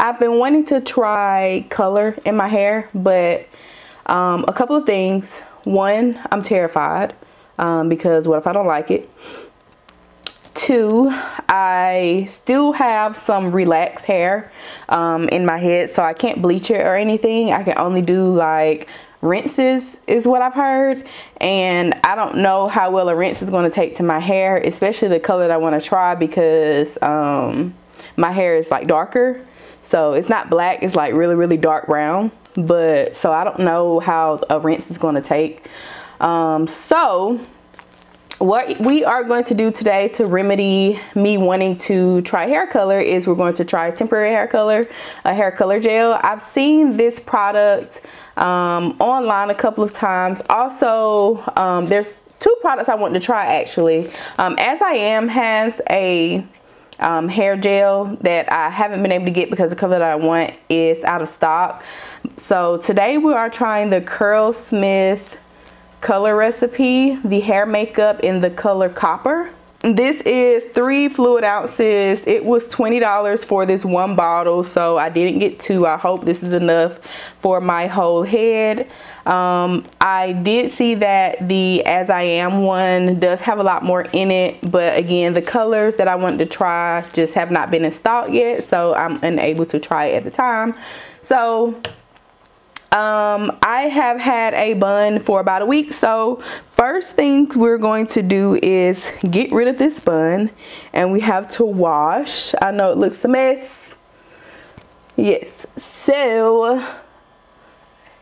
I've been wanting to try color in my hair, but a couple of things. One, I'm terrified because what if I don't like it? Two, I still have some relaxed hair in my head, so I can't bleach it or anything. I can only do like rinses is what I've heard, and I don't know how well a rinse is going to take to my hair, especially the color that I want to try, because my hair is like darker, so it's not black, it's like really dark brown. But so I don't know how a rinse is going to take. So what we are going to do today to remedy me wanting to try hair color is we're going to try temporary hair color, a hair color gel. I've seen this product online a couple of times. Also, there's two products I want to try actually. As I Am has a hair gel that I haven't been able to get because the color that I want is out of stock. So today we are trying the Curlsmith color recipe, the hair makeup in the color Copper. This is 3 fluid ounces. It was $20 for this one bottle, so I didn't get 2. I hope this is enough for my whole head. I did see that the As I Am one does have a lot more in it, but again, the colors that I wanted to try just have not been in stock yet, so I'm unable to try it at the time. So I have had a bun for about a week, so first thing we're going to do is get rid of this bun, and we have to wash. I know it looks a mess. Yes, so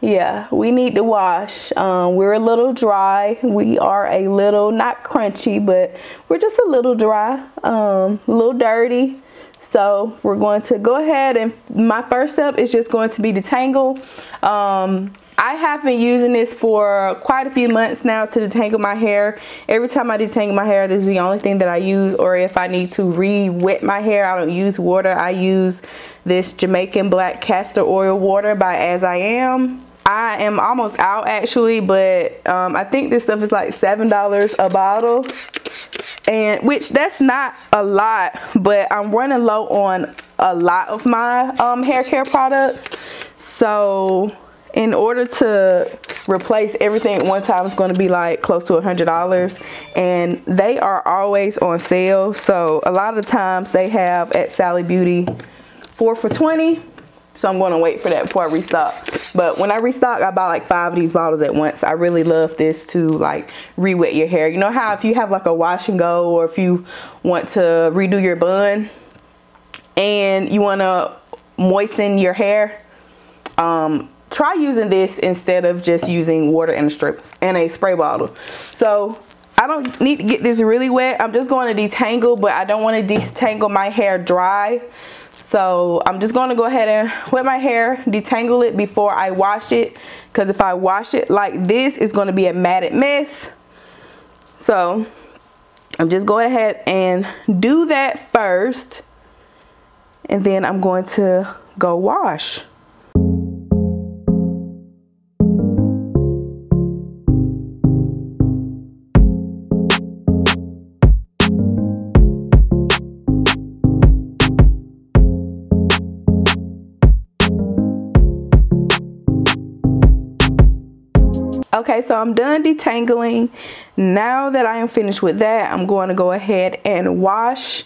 yeah, we need to wash. We're a little dry. We are a little, not crunchy, but we're just a little dry, a little dirty. So we're going to go ahead, and my first step is just going to be detangle. I have been using this for quite a few months now to detangle my hair. Every time I detangle my hair, this is the only thing that I use, or if I need to re-wet my hair, I don't use water. I use this Jamaican Black Castor Oil water by As I Am. I am almost out actually, but I think this stuff is like $7 a bottle, and which that's not a lot, but I'm running low on a lot of my hair care products. So in order to replace everything at one time, it's going to be like close to $100, and they are always on sale. So a lot of the times they have at Sally Beauty 4 for $20. So I'm going to wait for that before I restock. But when I restock, I buy like 5 of these bottles at once. I really love this to like re-wet your hair. You know how if you have like a wash and go, or if you want to redo your bun and you want to moisten your hair, try using this instead of just using water and a spray bottle. So I don't need to get this really wet. I'm just going to detangle, but I don't want to detangle my hair dry. So I'm just going to go ahead and wet my hair, detangle it before I wash it, because if I wash it like this, it's going to be a matted mess. So I'm just going ahead and do that first, and then I'm going to go wash. Okay, so I'm done detangling. Now that I am finished with that, I'm going to go ahead and wash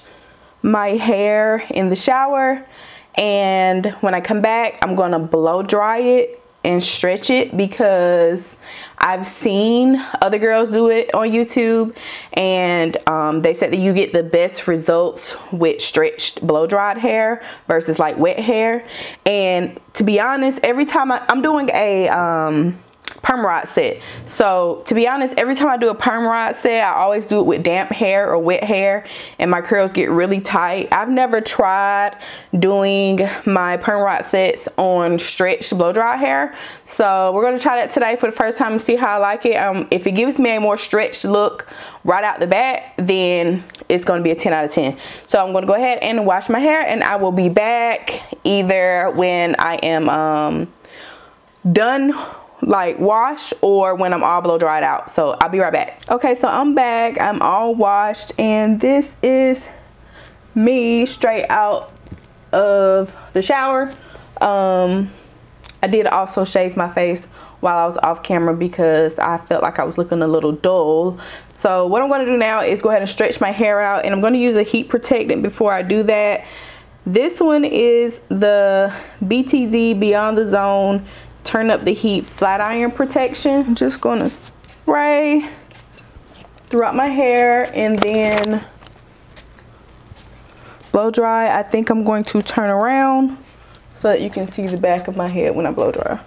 my hair in the shower, and when I come back, I'm going to blow dry it and stretch it, because I've seen other girls do it on YouTube, and they said that you get the best results with stretched blow dried hair versus like wet hair. And to be honest, every time I'm doing a perm rod set, so to be honest, every time I do a perm rod set, I always do it with damp hair or wet hair, and my curls get really tight. I've never tried doing my perm rod sets on stretched blow dry hair, so we're going to try that today for the first time and see how I like it. If it gives me a more stretched look right out the bat, then it's going to be a 10 out of 10. So I'm going to go ahead and wash my hair, and I will be back either when I am done like wash, or when I'm all blow dried out. So I'll be right back. Okay, so I'm back. I'm all washed, and this is me straight out of the shower. I did also shave my face while I was off camera because I felt like I was looking a little dull. So what I'm going to do now is go ahead and stretch my hair out, and I'm going to use a heat protectant before I do that. This one is the BTZ Beyond the Zone Turn Up the Heat Flat Iron Protection. I'm just going to spray throughout my hair and then blow dry. I think I'm going to turn around so that you can see the back of my head when I blow dry.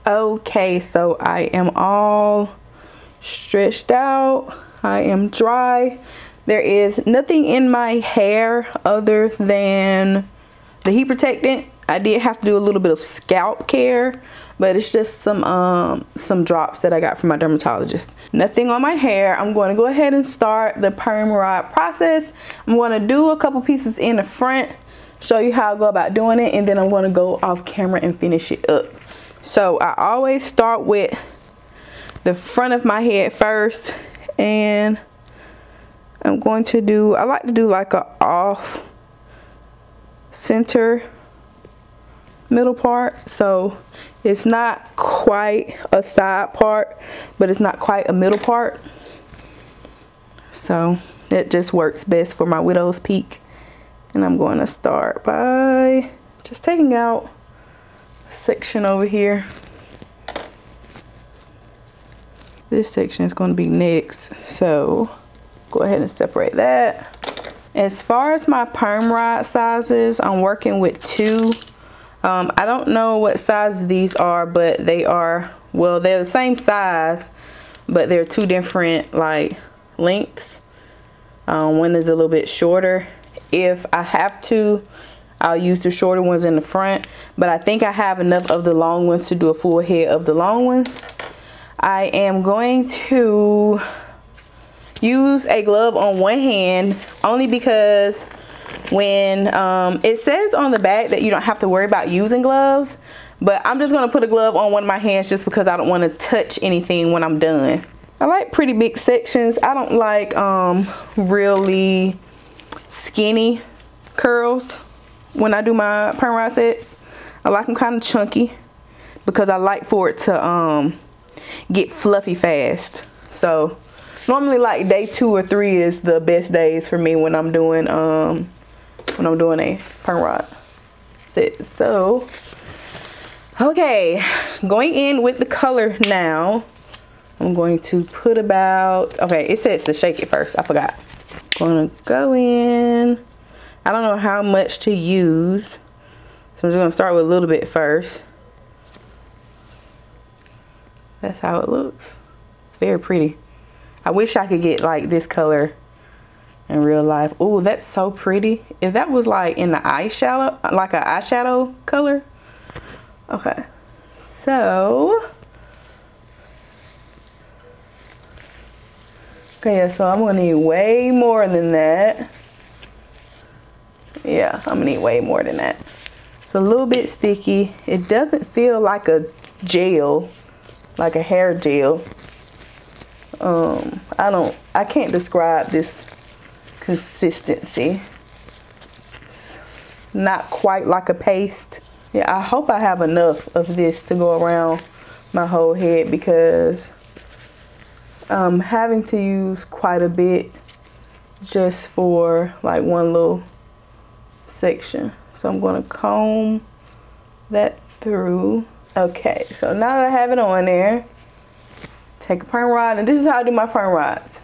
Okay, so I am all stretched out. I am dry. There is nothing in my hair other than the heat protectant. I did have to do a little bit of scalp care, but it's just some drops that I got from my dermatologist. Nothing on my hair. I'm going to go ahead and start the perm rod process. I'm going to do a couple pieces in the front, show you how I go about doing it, and then I'm going to go off camera and finish it up. So I always start with the front of my head first, and I'm going to do, I like to do like a off center middle part. So it's not quite a side part, but it's not quite a middle part. So it just works best for my widow's peak. And I'm going to start by just taking out section over here. This section is going to be next, so go ahead and separate that. As far as my perm rod sizes, I'm working with 2. I don't know what size these are, but they are, well, they're the same size, but they're 2 different like lengths. One is a little bit shorter. If I have to, I'll use the shorter ones in the front, but I think I have enough of the long ones to do a full head of the long ones. I am going to use a glove on one hand only because when it says on the back that you don't have to worry about using gloves, but I'm just going to put a glove on one of my hands just because I don't want to touch anything when I'm done. I like pretty big sections. I don't like really skinny curls. When I do my perm rod sets, I like them kind of chunky because I like for it to get fluffy fast. So normally like day 2 or 3 is the best days for me when I'm doing a perm rod set. So okay, going in with the color now. I'm going to put about, okay, it says to shake it first. I forgot. Gonna go in. I don't know how much to use, so I'm just going to start with a little bit first. That's how it looks. It's very pretty. I wish I could get like this color in real life. Oh, that's so pretty. If that was like in the eyeshadow, like an eyeshadow color. Okay, so okay, so I'm gonna need way more than that. Yeah, I'm gonna need way more than that. It's a little bit sticky. It doesn't feel like a gel, like a hair gel. I can't describe this consistency. It's not quite like a paste. Yeah, I hope I have enough of this to go around my whole head because I'm having to use quite a bit just for like one little section. So I'm going to comb that through. Okay, so now that I have it on there, take a perm rod, and this is how I do my perm rods.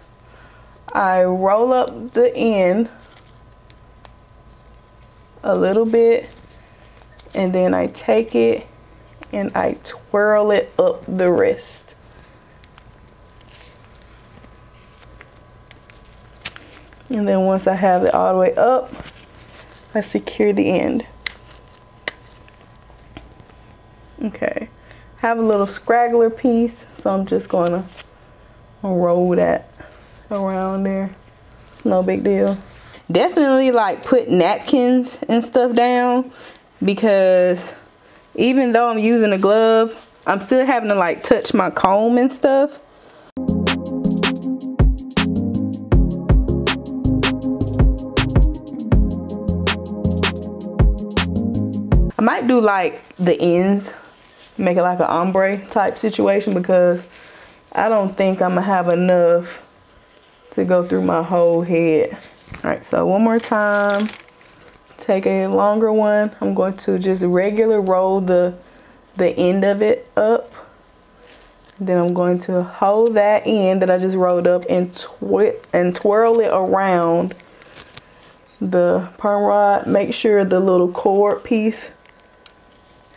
I roll up the end a little bit, and then I take it and I twirl it up the wrist. And then once I have it all the way up, I secure the end. Okay, I have a little scraggler piece, so I'm just gonna roll that around there. It's no big deal. Definitely like put napkins and stuff down, because even though I'm using a glove, I'm still having to like touch my comb and stuff. I might do like the ends, make it like an ombre type situation, because I don't think I'm gonna have enough to go through my whole head. All right, so one more time, take a longer one. I'm going to just regular roll the end of it up. Then I'm going to hold that end that I just rolled up and twirl it around the perm rod. Make sure the little cord piece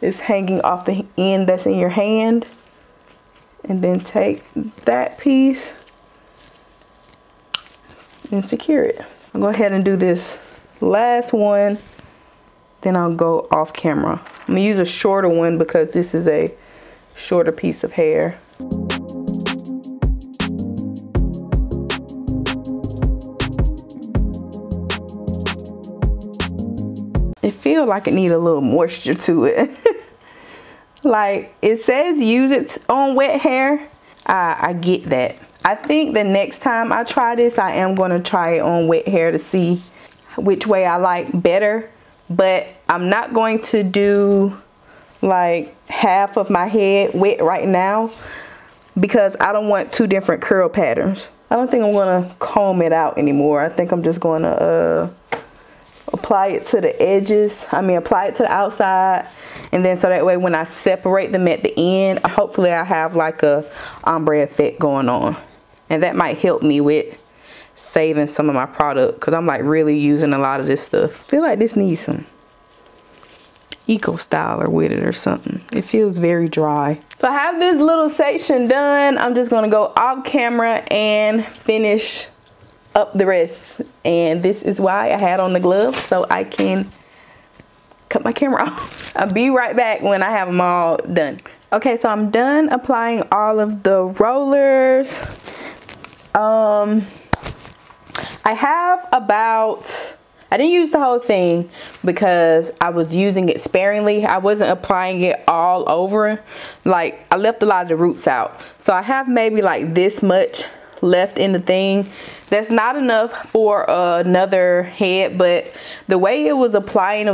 is hanging off the end that's in your hand, and then take that piece and secure it. I'll go ahead and do this last one, then I'll go off camera. I'm gonna use a shorter one because this is a shorter piece of hair. It feels like it needs a little moisture to it. Like it says use it on wet hair. I get that. I think the next time I try this, I am going to try it on wet hair to see which way I like better. But I'm not going to do like half of my head wet right now because I don't want two different curl patterns. I don't think I'm going to comb it out anymore. I think I'm just going to apply it to the edges. Apply it to the outside, and then so that way when I separate them at the end, hopefully I have like a ombre effect going on, and that might help me with saving some of my product because I'm like really using a lot of this stuff. I feel like this needs some eco styler with it or something. It feels very dry. So I have this little section done. I'm just gonna go off camera and finish up the rest, and this is why I had on the gloves, so I can cut my camera off. I'll be right back when I have them all done. Okay, so I'm done applying all of the rollers. I have about, I didn't use the whole thing because I was using it sparingly. I wasn't applying it all over. Like I left a lot of the roots out, so I have maybe like this much left in the thing. That's not enough for another head, but the way it was applying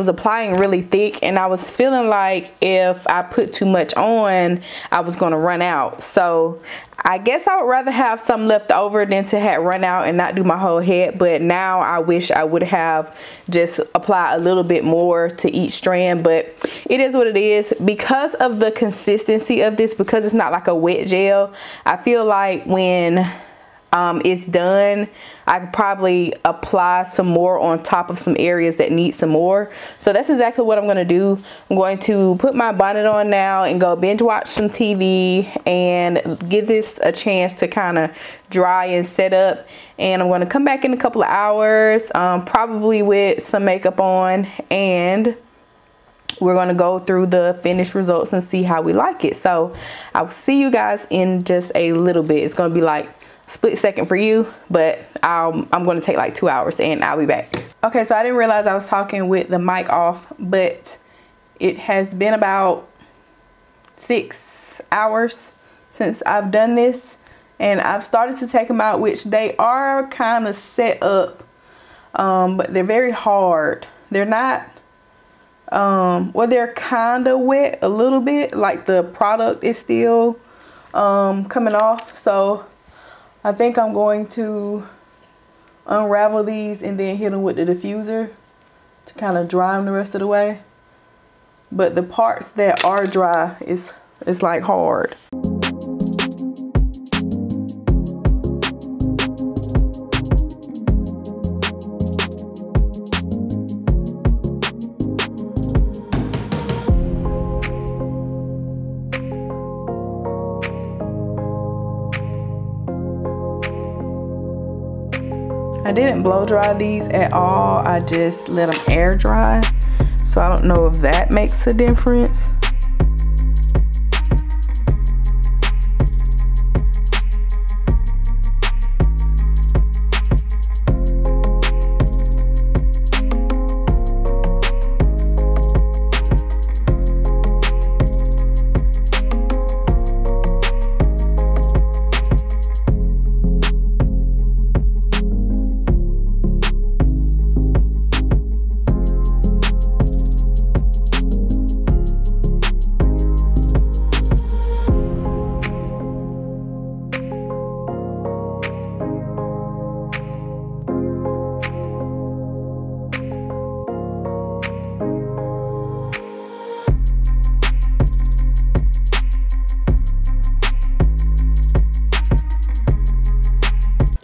really thick, and I was feeling like if I put too much on, I was gonna run out. So I guess I would rather have some left over than to have run out and not do my whole head. But now I wish I would have just applied a little bit more to each strand, but it is what it is. Because of the consistency of this, because it's not like a wet gel, I feel like when it's done, I could probably apply some more on top of some areas that need some more. So that's exactly what I'm going to do. I'm going to put my bonnet on now and go binge watch some TV and give this a chance to kind of dry and set up. And I'm going to come back in a couple of hours, probably with some makeup on, and we're going to go through the finished results and see how we like it. So I'll see you guys in just a little bit. It's going to be like split second for you, but I'm going to take like 2 hours and I'll be back. Okay, so I didn't realize I was talking with the mic off, but it has been about 6 hours since I've done this, and I've started to take them out, which they are kind of set up, but they're very hard. They're not, well, they're kind of wet a little bit, like the product is still coming off. So I think I'm going to unravel these and then hit them with the diffuser to kind of dry them the rest of the way. But the parts that are dry is like hard. I didn't blow dry these at all. I just let them air dry. So I don't know if that makes a difference.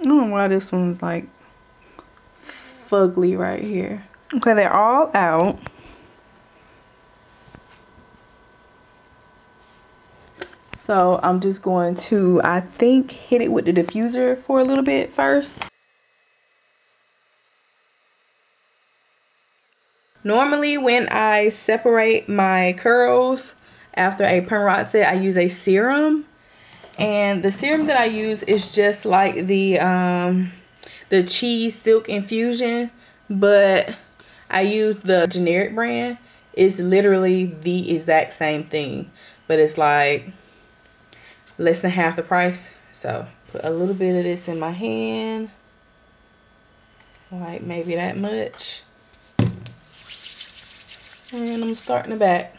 I don't know why this one's like fugly right here. Okay, they're all out. So I'm just going to, I think, hit it with the diffuser for a little bit first. Normally when I separate my curls after a perm rod set, I use a serum. And the serum that I use is just like the Cheese Silk Infusion, but I use the generic brand. It's literally the exact same thing, but it's like less than half the price. So put a little bit of this in my hand, like maybe that much, and I'm starting the back.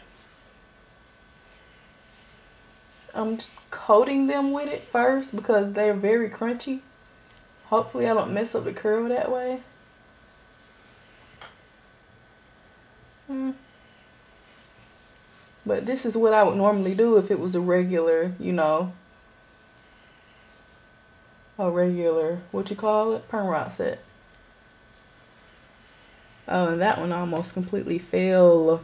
I'm just coating them with it first because they're very crunchy. Hopefully I don't mess up the curl that way. But this is what I would normally do if it was a regular, you know, a regular, what you call it, perm rod set. Oh, and that one almost completely fell.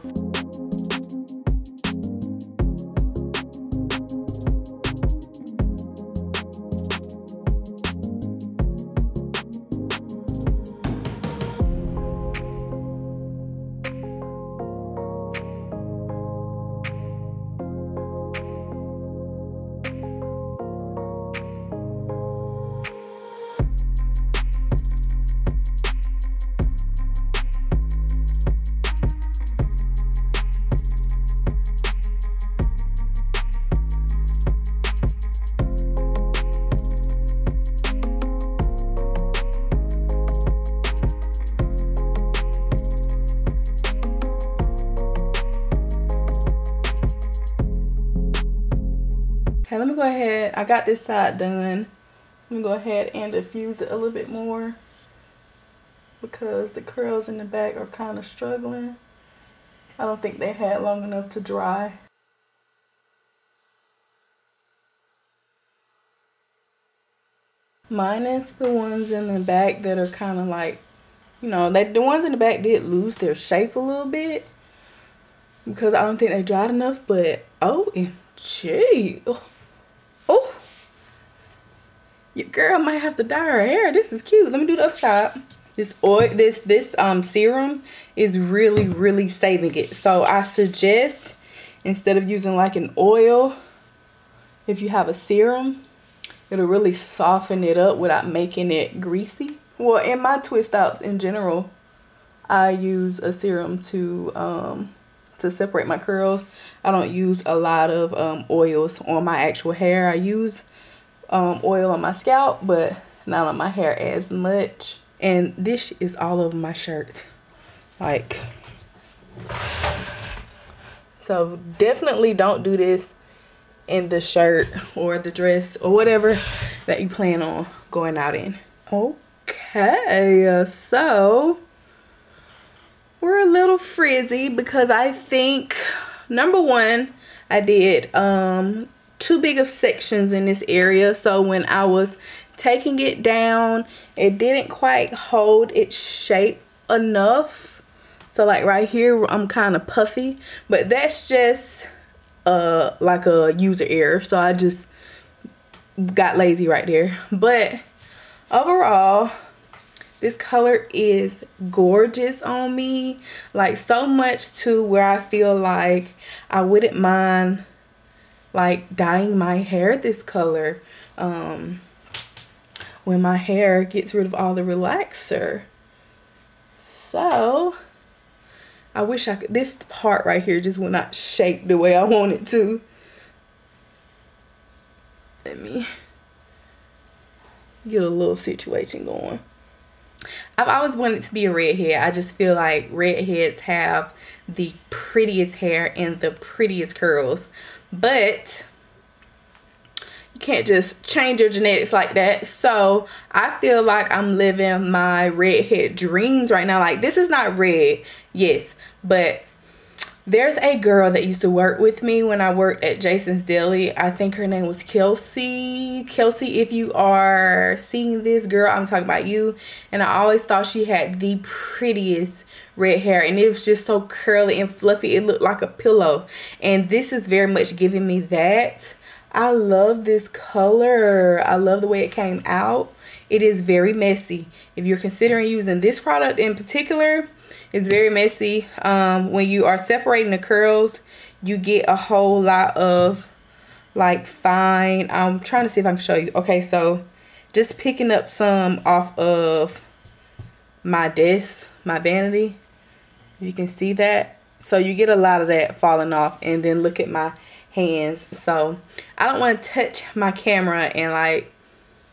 Okay, let me go ahead. I got this side done. Let me go ahead and diffuse it a little bit more because the curls in the back are kind of struggling. I don't think they had long enough to dry. Minus the ones in the back that are kind of like, you know, the ones in the back did lose their shape a little bit because I don't think they dried enough, but OMG. Oh, your girl might have to dye her hair. This is cute. Let me do the up top. This oil, this serum is really saving it. So I suggest instead of using like an oil, if you have a serum, it'll really soften it up without making it greasy. Well, in my twist outs in general, I use a serum to to separate my curls. I don't use a lot of oils on my actual hair. I use oil on my scalp, but not on my hair as much. And this is all over my shirt, like, so definitely don't do this in the shirt or the dress or whatever that you plan on going out in. Okay, so we're a little frizzy because I think, number one, I did too big of sections in this area. So when I was taking it down, it didn't quite hold its shape enough. So like right here, I'm kind of puffy, but that's just like a user error. So I just got lazy right there. But overall, this color is gorgeous on me, like so much to where I feel like I wouldn't mind like dyeing my hair this color when my hair gets rid of all the relaxer. So I wish I could, this part right here just will not shape the way I want it to. Let me get a little situation going. I've always wanted to be a redhead. I just feel like redheads have the prettiest hair and the prettiest curls. But you can't just change your genetics like that. So I feel like I'm living my redhead dreams right now. Like, this is not red, yes, but there's a girl that used to work with me when I worked at Jason's Deli. I think her name was Kelsey. Kelsey, if you are seeing this, girl, I'm talking about you. And I always thought she had the prettiest red hair, and it was just so curly and fluffy. It looked like a pillow, and this is very much giving me that. I love this color. I love the way it came out. It is very messy. If you're considering using this product in particular, it's very messy. When you are separating the curls, you get a whole lot of like fine, I'm trying to see if I can show you. Okay, so just picking up some off of my desk, my vanity, you can see that. So you get a lot of that falling off. And then look at my hands. So I don't want to touch my camera and like,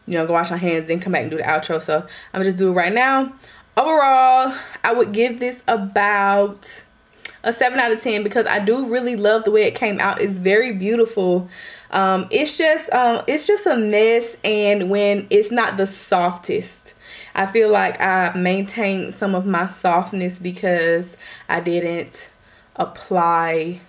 you know, go wash my hands, then come back and do the outro. So I'm gonna just do it right now. Overall, I would give this about a 7 out of 10 because I do really love the way it came out. It's very beautiful. It's just a mess, and when it's not the softest, I feel like I maintained some of my softness because I didn't apply,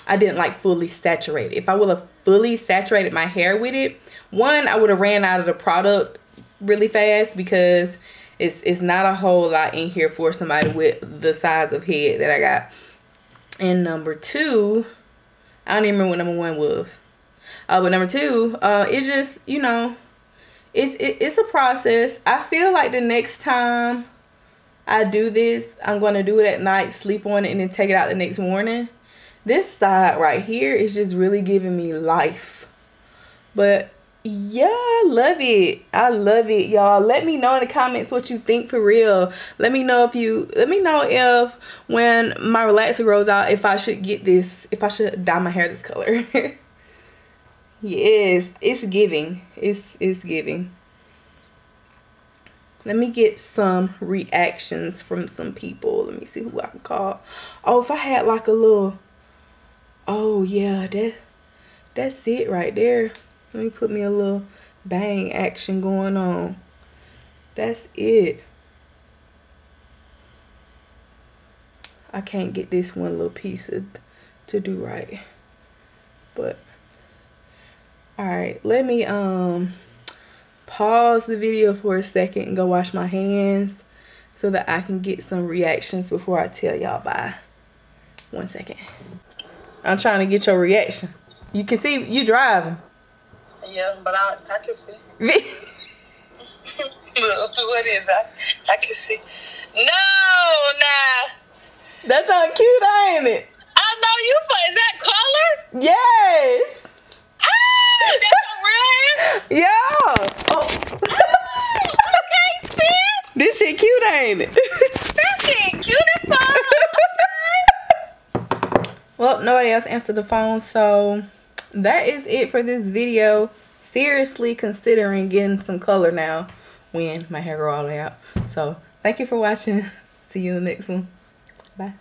I didn't like fully saturate it. If I would have fully saturated my hair with it, one, I would have ran out of the product really fast because it's not a whole lot in here for somebody with the size of head that I got. And number two, I don't even remember what number one was. But number two, it's just, you know, it's a process. I feel like the next time I do this, I'm going to do it at night, sleep on it, and then take it out the next morning. This side right here is just really giving me life. But yeah, I love it. I love it, y'all. Let me know in the comments what you think, for real. Let me know if when my relaxer grows out, if I should get this, if I should dye my hair this color. Yes, it's giving. It's giving. Let me get some reactions from some people. Let me see who I can call. Oh, if I had like a little, oh yeah, that's it right there. Let me put me a little bang action going on. That's it. I can't get this one little piece to do right. But alright, let me pause the video for a second and go wash my hands so that I can get some reactions before I tell y'all bye. 1 second. I'm trying to get your reaction. You can see you driving. Yeah, but I can see. What is that? I can see. No, nah. That's not cute, ain't it? I know you for, is that color? Yes. Ah, that's a real hair? Yeah. Oh. Okay, sis. This shit cute, ain't it? This shit cute as fuck. Oh, nobody else answered the phone, so that is it for this video. Seriously considering getting some color now when my hair grow all the way out. So thank you for watching. See you in the next one. Bye.